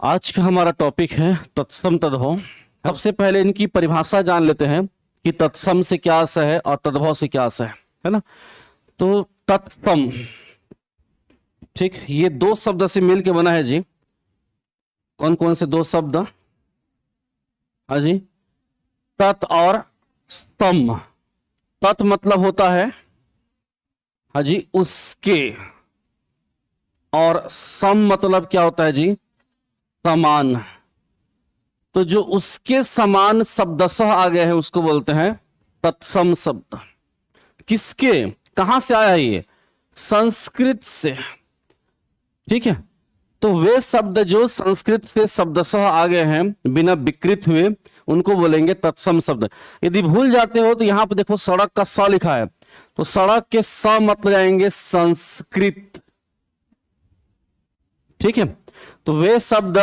आज का हमारा टॉपिक है तत्सम तद्भव। सबसे पहले इनकी परिभाषा जान लेते हैं कि तत्सम से क्या आशय है और तद्भव से क्या आशय है ना। तो तत्सम, ठीक, ये दो शब्द से मिलके बना है जी। कौन कौन से दो शब्द? हाँ जी, तत् और सम। तत् मतलब होता है हाँ जी उसके, और सम मतलब क्या होता है जी? समान। तो जो उसके समान शब्दशः आ गए हैं उसको बोलते हैं तत्सम शब्द। किसके, कहां से आया ये? संस्कृत से। ठीक है, तो वे शब्द जो संस्कृत से शब्दशः आ गए हैं बिना विकृत हुए, उनको बोलेंगे तत्सम शब्द। यदि भूल जाते हो तो यहां पर देखो सड़क का स लिखा है, तो सड़क के स मतलब जाएंगे संस्कृत। ठीक है, तो वे शब्द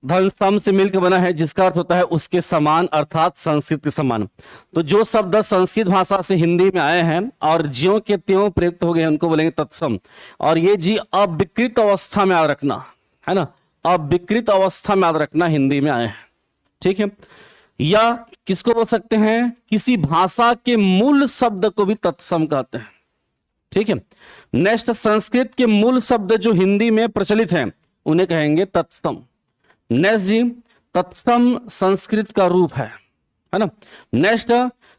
धन सम से मिलकर बना है जिसका अर्थ होता है उसके समान, अर्थात संस्कृत के समान। तो जो शब्द संस्कृत भाषा से हिंदी में आए हैं और ज्यों के त्यों प्रयुक्त हो गए उनको बोलेंगे तत्सम। और ये जी अविकृत अवस्था में याद रखना है ना, अविकृत अवस्था में याद रखना हिंदी में आए हैं। ठीक है, या किसको बोल सकते हैं? किसी भाषा के मूल शब्द को भी तत्सम कहते हैं। ठीक है, नेक्स्ट, संस्कृत के मूल शब्द जो हिंदी में प्रचलित हैं उन्हें कहेंगे तत्सम। नेक्स्ट जी, तत्सम संस्कृत का रूप है ना। नेक्स्ट,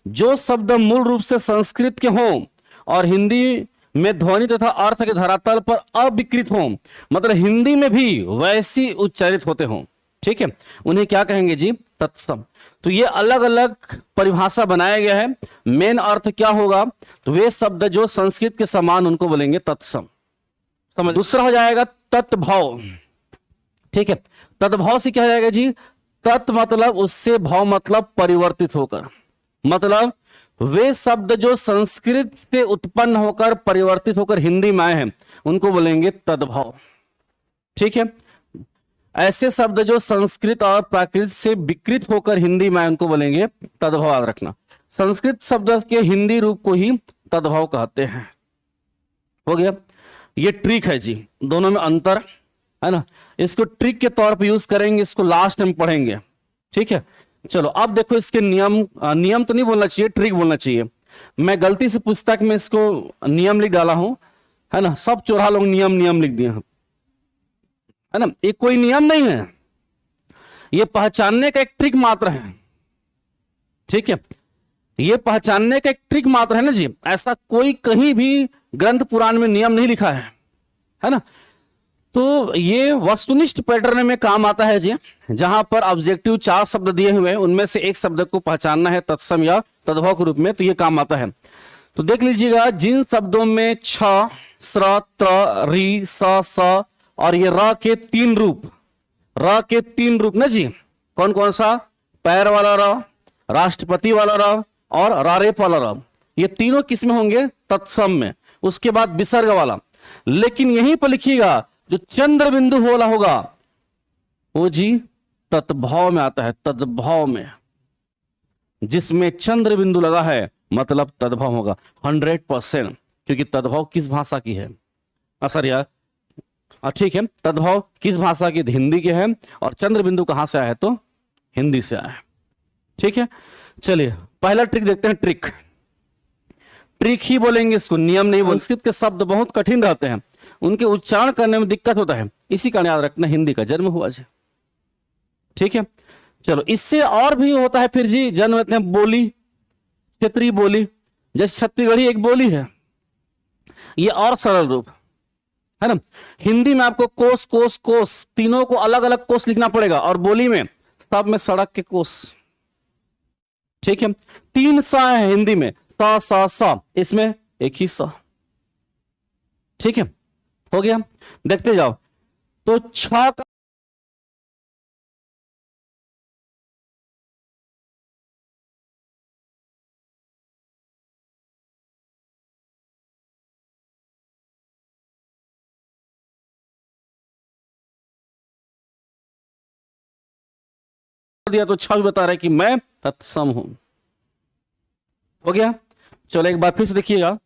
जो शब्द मूल रूप से संस्कृत के हों और हिंदी में ध्वनि तथा अर्थ के धरातल पर अविकृत हों, मतलब हिंदी में भी वैसी उच्चारित होते हों, ठीक है, उन्हें क्या कहेंगे जी? तत्सम। तो ये अलग अलग परिभाषा बनाया गया है। मेन अर्थ क्या होगा? तो वे शब्द जो संस्कृत के समान उनको बोलेंगे तत्सम। समझ। दूसरा हो जाएगा तत्भव। ठीक है, तत्भव से क्या हो जाएगा जी? तत् मतलब उससे, भाव मतलब परिवर्तित होकर, मतलब वे शब्द जो संस्कृत से उत्पन्न होकर परिवर्तित होकर हिंदी में आए हैं उनको बोलेंगे तद्भव। ठीक है, ऐसे शब्द जो संस्कृत और प्राकृत से विकृत होकर हिंदी में आए उनको बोलेंगे तद्भव। याद रखना, संस्कृत शब्द के हिंदी रूप को ही तद्भव कहते हैं। हो गया, ये ट्रिक है जी, दोनों में अंतर है ना। इसको ट्रिक के तौर पे यूज करेंगे, इसको लास्ट में पढ़ेंगे। ठीक है, चलो अब देखो इसके नियम। नियम तो नहीं बोलना चाहिए, ट्रिक बोलना चाहिए। मैं गलती से पुस्तक में इसको नियम लिख डाला हूं है ना, सब चोरा लोग नियम नियम लिख दिए हैं है ना। ये कोई नियम नहीं है, ये पहचानने का एक ट्रिक मात्र है। ठीक है, ये पहचानने का एक ट्रिक मात्र है ना जी। ऐसा कोई कहीं भी ग्रंथ पुराण में नियम नहीं लिखा है ना। तो ये वस्तुनिष्ठ पैटर्न में काम आता है जी, जहां पर ऑब्जेक्टिव 4 शब्द दिए हुए हैं, उनमें से एक शब्द को पहचानना है तत्सम या तद्भव के रूप में, तो ये काम आता है। तो देख लीजिएगा, जिन शब्दों में छ, स्र, त्र, री, स और ये र के 3 रूप, र के 3 रूप ना जी, कौन कौन सा? पैर वाला र, राष्ट्रपति वाला र और रारेप वाला र, ये तीनों किस में होंगे? तत्सम में। उसके बाद विसर्ग वाला। लेकिन यहीं पर लिखिएगा जो चंद्र बिंदु वाला होगा वो जी तत्भव में आता है, तद्भव में। जिसमें चंद्र बिंदु लगा है मतलब तद्भव होगा 100%, क्योंकि तद्भव किस भाषा की है? सर यार, ठीक है, तद्भव किस भाषा की? हिंदी के है। और चंद्र बिंदु कहां से आया है? तो हिंदी से आया है। ठीक है, चलिए पहला ट्रिक देखते हैं। ट्रिक ट्रिक ही बोलेंगे इसको, नियम नहीं बोलेंगे। संस्कृत के शब्द बहुत कठिन रहते हैं, उनके उच्चारण करने में दिक्कत होता है, इसी कारण याद रखना हिंदी का जन्म हुआ जी। ठीक है, चलो इससे और भी होता है फिर जी, जन्म होते हैं बोली, क्षेत्रीय बोली, जैसे छत्तीसगढ़ी एक बोली है, ये और सरल रूप है ना। हिंदी में आपको कोस कोस कोस तीनों को अलग अलग कोस लिखना पड़ेगा, और बोली में सब में सड़क के कोस। ठीक है, 3 सा है हिंदी में, सा सा सा, इसमें एक ही सा। ठीक है, हो गया, देखते जाओ। तो छ का दिया तो छ भी बता रहा है कि मैं तत्सम हूं। हो गया, चलो एक बार फिर से देखिएगा,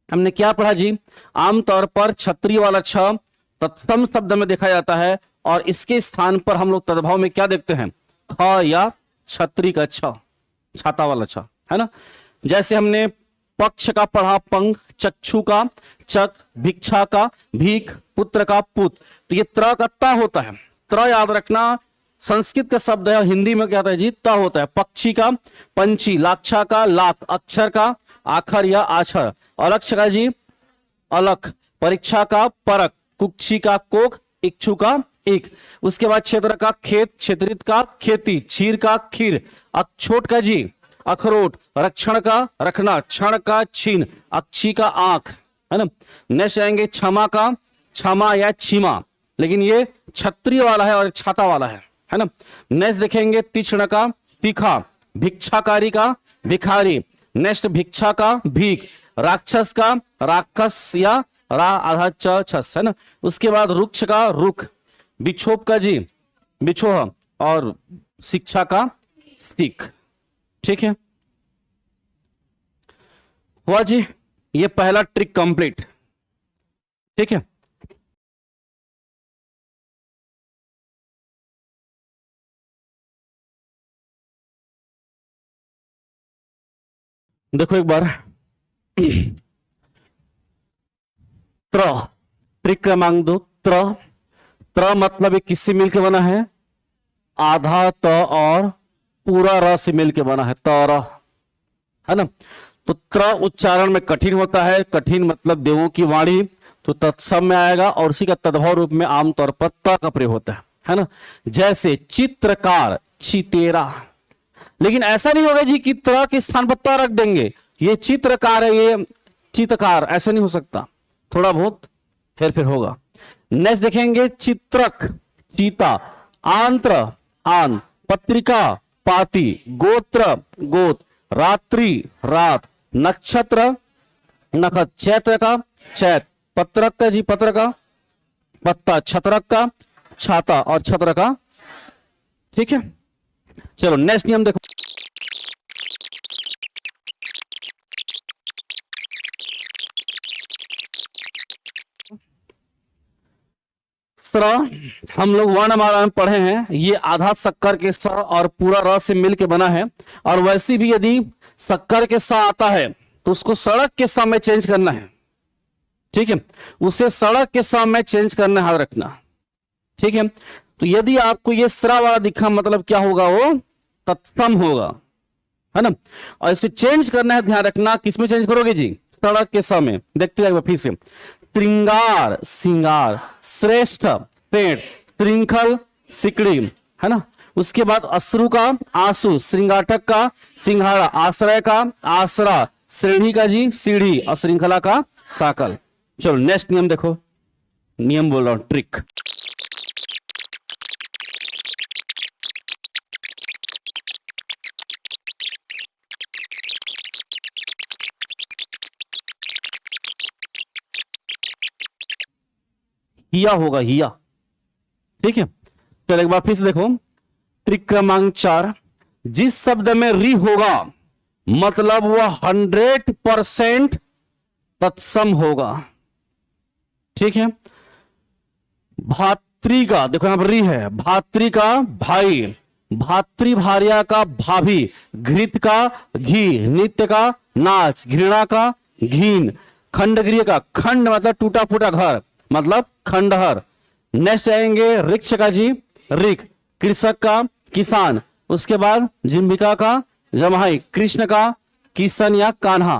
हमने क्या पढ़ा जी? आमतौर पर क्षत्रिय वाला छ तत्सम शब्द में देखा जाता है, और इसके स्थान पर हम लोग तद्भव में क्या देखते हैं, ख या छतरी का छ, छाता वाला छ, है ना। जैसे हमने पक्ष का पढ़ा पंख, चक्षु का चक, भिक्षा का भीख, पुत्र का पुत, तो ये त्र का ता होता है। त्र याद रखना संस्कृत का शब्द है, हिंदी में क्या होता है जी, ता होता है। पक्षी का पंछी, लाक्षा का लाख, अक्षर का आखर या आछर, अलक्ष का जी अलख, परीक्षा का परक, कुक्षी का कोक, इक्षु का इक। उसके बाद क्षेत्र का खेत, क्षेत्रित का खेती, क्षीर का खीर, अक्षोट का जी अखरोट, रक्षण का रखना, क्षण का छीन, अक्षी का आंख, है ना। नेक्स्ट आएंगे क्षमा का क्षमा या छीमा, लेकिन ये छत्री वाला है और छाता वाला है ना। नेक्स्ट देखेंगे तीक्ष्ण का तीखा, भिक्षाकारी का भिखारी, नेक्स्ट भिक्षा का भीख, राक्षस का राक्षस या रा आधा च छस, है ना। उसके बाद रुक्ष का रुख, बिछोप का जी बिछोह, और शिक्षा का सीख। ठीक है, हुआ जी ये पहला ट्रिक कंप्लीट। ठीक है, देखो एक बार त्र, ट्रिक क्रमांक 2 त्र। त्र मतलब एक किससे मिलकर बना है, आधा त और पूरा र से मिलकर बना है, तर, है ना। तो त्र उच्चारण में कठिन होता है, कठिन मतलब देवों की वाणी, तो तत्सम में आएगा और उसी का तद्भव रूप में आमतौर पर त का प्रयोग होता है ना। जैसे चित्रकार चितेरा, लेकिन ऐसा नहीं होगा जी कि त्र के स्थान पर त रख देंगे, ये चित्रकार है ये चित्रकार, ऐसा नहीं हो सकता, थोड़ा बहुत हेर फेर होगा। नेक्स्ट देखेंगे चित्रक चीता, आंत्र आन, पत्रिका पाती, गोत्र गोत, रात्रि रात, नक्षत्र नखत, चैत्र का चैत, पत्रक का जी पत्र का पत्ता, छत्रक का छाता और छत्र का। ठीक है, चलो नेक्स्ट नियम देखो। स्र हम लोग वर्णमाला में पढ़े हैं, ये आधा शक्कर के स और पूरा र से मिलके बना है। और वैसे भी यदि शक्कर के स आता है तो उसको सड़क के स में चेंज करना है। ठीक है, उसे सड़क के स में चेंज करना है, याद रखना। ठीक है, तो यदि आपको ये स्रा वाला दिखा मतलब क्या होगा, वो तत्सम होगा, है ना। और इसको चेंज करना है, ध्यान रखना किसमें चेंज करोगे जी, सड़क के स में। देखते जाएगा फिर से, श्रृंगार सिंगार, श्रेष्ठ पेड़, श्रृंखल सिकड़ी, है ना। उसके बाद अश्रु का आंसू, श्रृंगाटक का सिंघाड़ा, आश्रय का आसरा, श्रेणी का जी सीढ़ी और श्रृंखला का साकल। चलो नेक्स्ट नियम देखो, नियम बोल रहा हूं ट्रिक। हिया होगा हिया। ठीक है, चलो एक बार फिर से देखो, ट्रिक क्रमांक 4, जिस शब्द में री होगा मतलब वह 100% तत्सम होगा। ठीक है, भात्री का देखो यहां पर री है, भात्री का भाई, भातृ भार्या का भाभी, घृत का घी, नित्य का नाच, घृणा का घीन, खंडगृह का खंड मतलब टूटा फूटा घर मतलब खंडहर। नेक्स्ट आएंगे वृक्ष का जी ऋक, कृषक का किसान, उसके बाद जिम्बिका का जमाई, कृष्ण का किशन या कान्हा,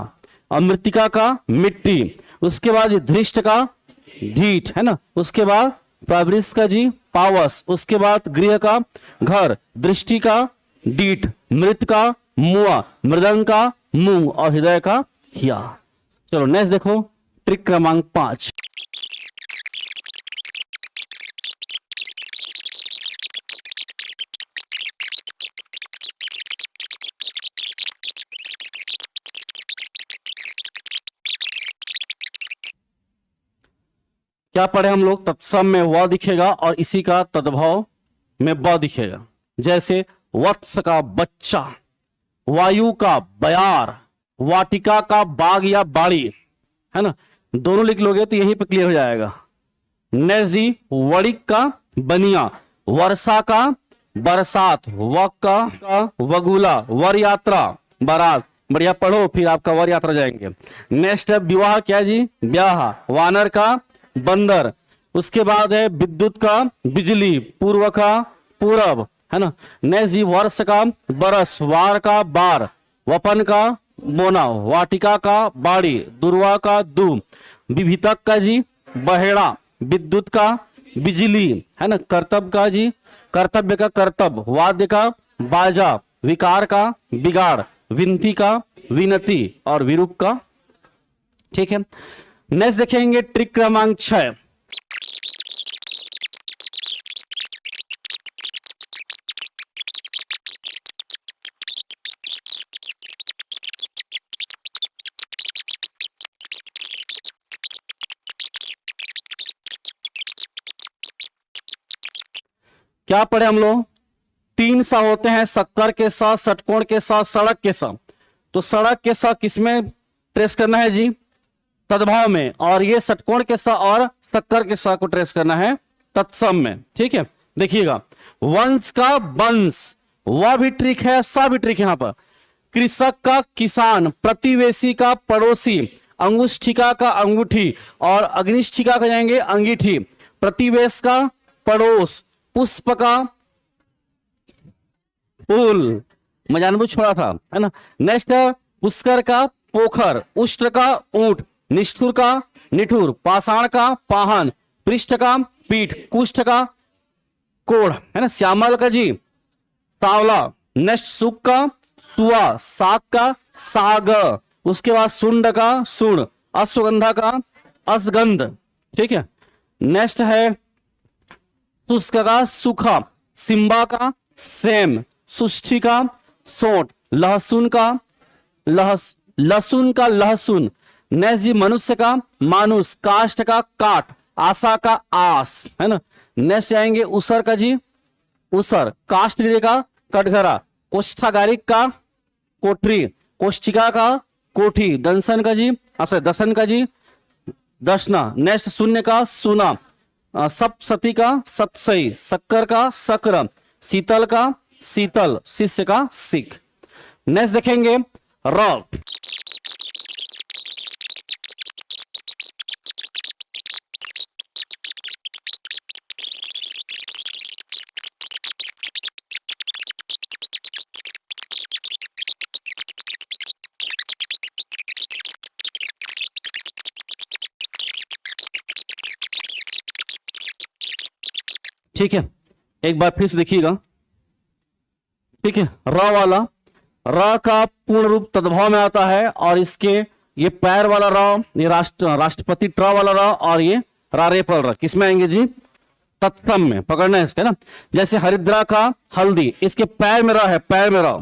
अमृतिका का मिट्टी, उसके बाद धृष्ट का ढीठ, है ना। उसके बाद पावरिस का जी पावस, उसके बाद गृह का घर, दृष्टि का डीठ, मृत का मुआ, मृदंग का मूंग और हृदय का हिया। चलो नेक्स्ट देखो, ट्रिक क्रमांक 5। क्या पढ़े हम लोग, तत्सम में व दिखेगा और इसी का तद्भव में ब दिखेगा। जैसे वत्स का बच्चा, वायु का बयार, वाटिका का बाग या बाड़ी, है ना। दोनों लिख लोगे तो यहीं पे क्लियर हो जाएगा। नेजी वड़िक का बनिया, वर्षा का बरसात, वक का वगुला, वर यात्रा बारात, बढ़िया पढ़ो फिर आपका वर यात्रा जाएंगे। नेक्स्ट है विवाह, क्या जी, ब्याह, वानर का बंदर, उसके बाद है विद्युत का बिजली, पूर्व का पूरब, है ना। नेक्स्ट जी वर्ष का बरस, वार का बार, वपन का बोना, वाटिका का बाड़ी, दुर्वा का दू, विभितक का जी बहेड़ा, विद्युत का बिजली, है ना। कर्तव्य का जी कर्तव्य का कर्तव्य, वाद्य का बाजा, विकार का बिगाड़, विनती का विनती और विरूप का, ठीक है। नेक्स्ट देखेंगे ट्रिक क्रमांक 6। क्या पढ़े हम लोग, 3 सा होते हैं, शक्कर के साथ, षटकोण के साथ, सड़क के साथ। तो सड़क के साथ किसमें ट्रेस करना है जी, तद्भाव में, और ये षटकोण के साथ और शक्कर के साथ को ट्रेस करना है तत्सम में, ठीक है। देखिएगा वंश का वंश, वह भी ट्रिक है, सा भी ट्रिक है यहां पर। कृषक का किसान, प्रतिवेशी का पड़ोसी, अंगुष्ठिका का अंगूठी और अग्निष्ठिका का जाएंगे अंगीठी, प्रतिवेश का पड़ोस, पुष्प का फूल, मैं जानबूझ छोड़ा था, है ना। नेक्स्ट है पुष्कर का पोखर, उष्ट्र का ऊंट, निष्ठुर का निठुर, पाषाण का पाहन, पृष्ठ का पीठ, कुष्ठ का कोढ़, है ना। श्यामल का जी सांवला, नेक्स्ट सुख का सुआ, साग का साग, उसके बाद सुंड का सुण, अश्वगंधा का असगंध, ठीक है। नेक्स्ट है शुष्क का सूखा, सिम्बा का सेम, सुष्ठी का सोंठ, लहसुन का लहसुन का लहसुन। नेक्स्ट जी मनुष्य का मानुष, काष्ठ का काट, आशा का आस, है ना। नेक्स्ट आएंगे उसर का जी उसर, काष्ठगिरी का कटघरा, कोष्ठागारिक का कोठरी, कोष्ठिका का कोठी, दंसन का जी दसन का जी दशना। नेक्स्ट शून्य का सुना, सप्तसती का सतसई, शक्कर का शक्र, शीतल का शीतल, शिष्य का सिख। नेक्स्ट देखेंगे र। ठीक है, एक बार फिर से देखिएगा, ठीक है। र वाला, र का पूर्ण रूप तद्भव में आता है, और इसके ये पैर वाला र, ये राष्ट्रपति ट्र वाला र, और ये रारेफल र किसमें आएंगे जी, तत्सम में, पकड़ना है इसका ना। जैसे हरिद्रा का हल्दी, इसके पैर में र है, पैर में र।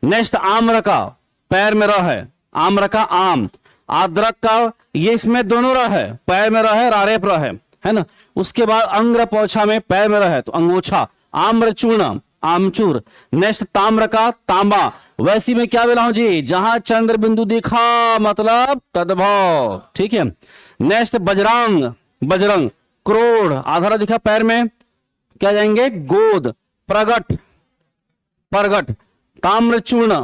नेक्स्ट आम्र का पैर में र है, आम्र का आम। आद्रक का ये इसमें दोनों र है, पैर में र है, रारेफ र है ना। उसके बाद अंग्र पोछा में पैर में रहे तो अंगोछा, आम्र चूर्ण आमचूर। नेक्स्ट ताम्र का तांबा, वैसी में क्या बोला हूं जी, जहां चंद्र बिंदु दिखा मतलब तद्भव, ठीक है। नेक्स्ट बजरांग, बजरंग, क्रोध, आधारा दिखा पैर में, क्या जाएंगे गोद, प्रगट, परगट, ताम्रचूर्ण,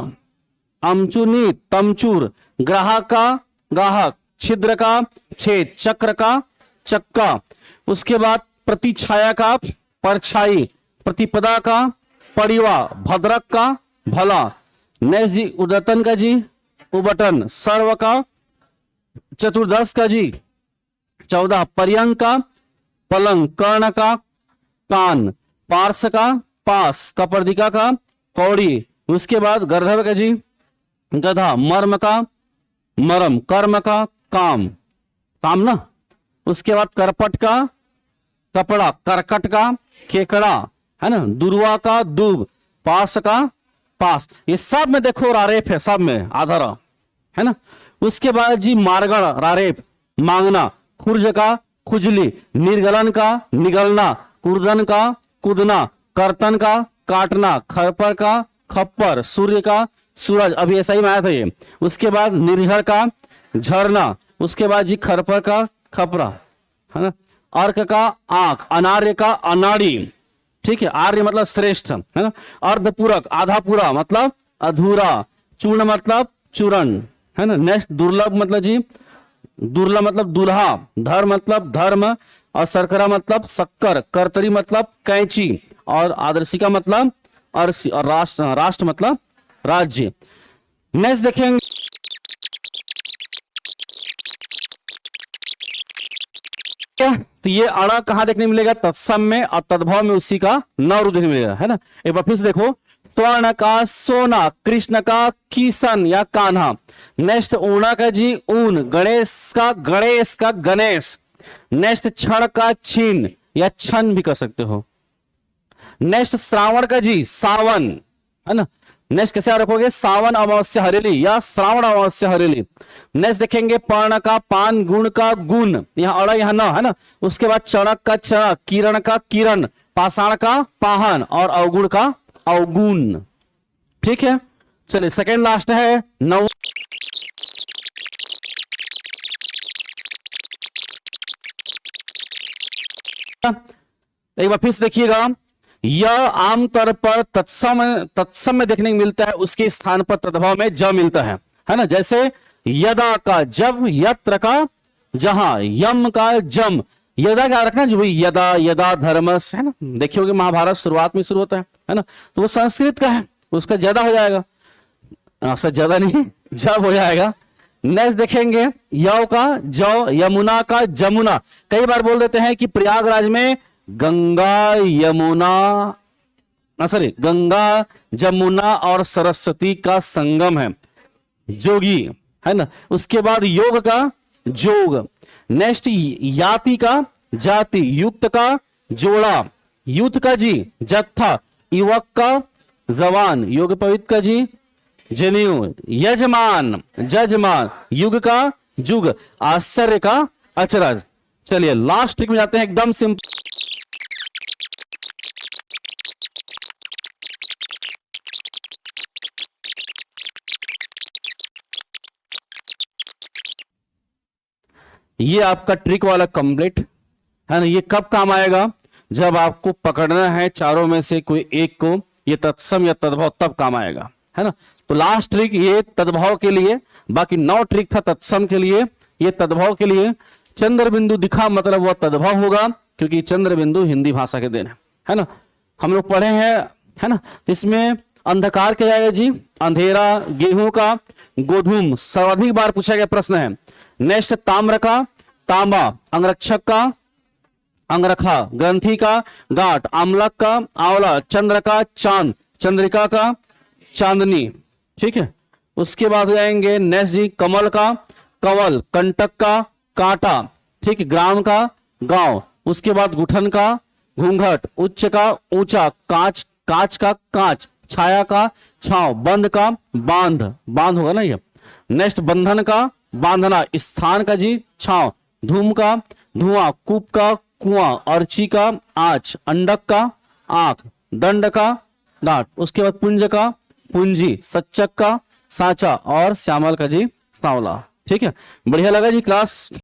अमचूर्णी, तमचूर, ग्राहक का गाहक, छिद्र का छेद, चक्र का चक्का। उसके बाद प्रतिछाया का परछाई, प्रतिपदा का परिवा, भद्रक का भला। नेक्स्ट जी उदतन का जी उबटन, सर्व का चतुर्दश का जी 14, पर्यंक का पलंग, कर्ण का कान, पार्श का पास, कपर्दिका का कौड़ी। उसके बाद गर्धव का जी गधा, मर्म का मरम, कर्म का काम, काम ना। उसके बाद करपट का कपड़ा, करकट का केकड़ा, है ना। दुर्वा का दूब, पास का पास, ये सब में देखो रारेफ है, सब में आधारा, है ना। उसके बाद जी मारगण रारेफ, मांगना, खुर्ज का खुजली, निर्गलन का निगलना, कुर्दन का कुदना, कर्तन का काटना, खरपर का खप्पर, सूर्य का सूरज, अभी ऐसा ही में आया था ये। उसके बाद निर्झर का झरना, उसके बाद जी खरपर का खपरा, है ना। अर्क का आंख, अनार्य का अनाड़ी, ठीक है, आर्य मतलब श्रेष्ठ, है ना, अर्धपूरक आधा पूरा मतलब अधूरा, चूर्ण मतलब चूर्ण, है ना। नेक्स्ट दुर्लभ मतलब जी, दुर्लभ मतलब दूल्हा, धर मतलब धर्म, और शर्करा मतलब शक्कर, कर्तरी मतलब कैंची, और आदर्शिका मतलब अरसी, और राष्ट्र, राष्ट्र मतलब राज्य। नेक्स्ट देखेंगे तो ये अड़ा कहां देखने मिलेगा, तत्सम में, और तद्भव में उसी का न रूप देखने मिलेगा, है ना। एक बार फिर से देखो, स्वर्ण का सोना, कृष्ण का किशन या कान्हा। नेक्स्ट ऊना का जी ऊन, गणेश का गणेश। नेक्स्ट क्षण का छीन या छन भी कर सकते हो। नेक्स्ट श्रावण का जी सावन, है ना। नेक्स्ट कैसे रखोगे, सावन अमावस्या हरेली या श्रावण अमावस्या हरेली। नेक्स्ट देखेंगे पर्ण का पान, गुण का गुण, यहाँ अड़ा यहाँ न, है ना। उसके बाद चणक का चणक, किरण का किरण, पाषाण का पाहन, और अवगुण का अवगुण, ठीक है। चलिए सेकेंड लास्ट है नौ। एक बार फिर से देखिएगा, यह आमतौर पर तत्सम में देखने को मिलता है, उसके स्थान पर तद्भव में ज मिलता है ना। जैसे यदा का जब, यत्र का जहां, यम का जम। यदा क्या रखना जो भाई, यदा यदा धर्मस, है ना। देखिए होगी महाभारत शुरुआत में शुरू होता है ना, तो वो संस्कृत का है, उसका ज्यादा हो जाएगा, ज्यादा नहीं जब हो जाएगा। नेक्स्ट देखेंगे यव का जौ, यमुना का जमुना। कई बार बोल देते हैं कि प्रयागराज में गंगा यमुना, सॉरी गंगा जमुना और सरस्वती का संगम है, जोगी, है ना। उसके बाद योग का जोग। नेक्स्ट याति का जाति, युक्त का जोड़ा, युद्ध का जी जत्था, युवक का जवान, योग पवित्र का जी जनेऊ, यजमान जजमान, युग का जुग, आश्चर्य का अचरज। चलिए लास्ट ट्रिक में जाते हैं, एकदम सिंपल। ये आपका ट्रिक वाला कंप्लीट है ना। ये कब काम आएगा, जब आपको पकड़ना है चारों में से कोई एक को, ये तत्सम या तद्भव, तब काम आएगा, है ना। तो लास्ट ट्रिक ये तद्भव के लिए, बाकी 9 ट्रिक था तत्सम के लिए, ये तद्भव के लिए। चंद्र बिंदु दिखा मतलब वह तद्भव होगा, क्योंकि चंद्र बिंदु हिंदी भाषा के देन है ना। हम लोग पढ़े हैं, है ना। तो इसमें अंधकार क्या जाएगा जी, अंधेरा, गेहूं का गोधूम, सर्वाधिक बार पूछा गया प्रश्न है। नेक्स्ट ताम्र का तांबा, अंगरक्षक का अंगरखा, ग्रंथि का गांठ, आमलक का आंवला, चंद्र का चांद, चंद्रिका का चांदनी, ठीक है। उसके बाद हो जाएंगे नेक्स्ट जी कमल का कवल, कंटक का कांटा, ठीक है, ग्राम का गांव। उसके बाद गुठन का घूंघट, उच्च का ऊंचा, कांच का कांच, छाया का छांव, बंध का बांध, बांध होगा ना ये। नेक्स्ट बंधन का बांधना, स्थान का जी छांव, धूम का धुआं, कूप का कुआं, अर्ची का आंच, अंडक का आंख, दंड का डांट। उसके बाद पुंज का पूंजी, सच्चक का साचा, और श्यामल का जी सांवला, ठीक है। बढ़िया लगा जी क्लास।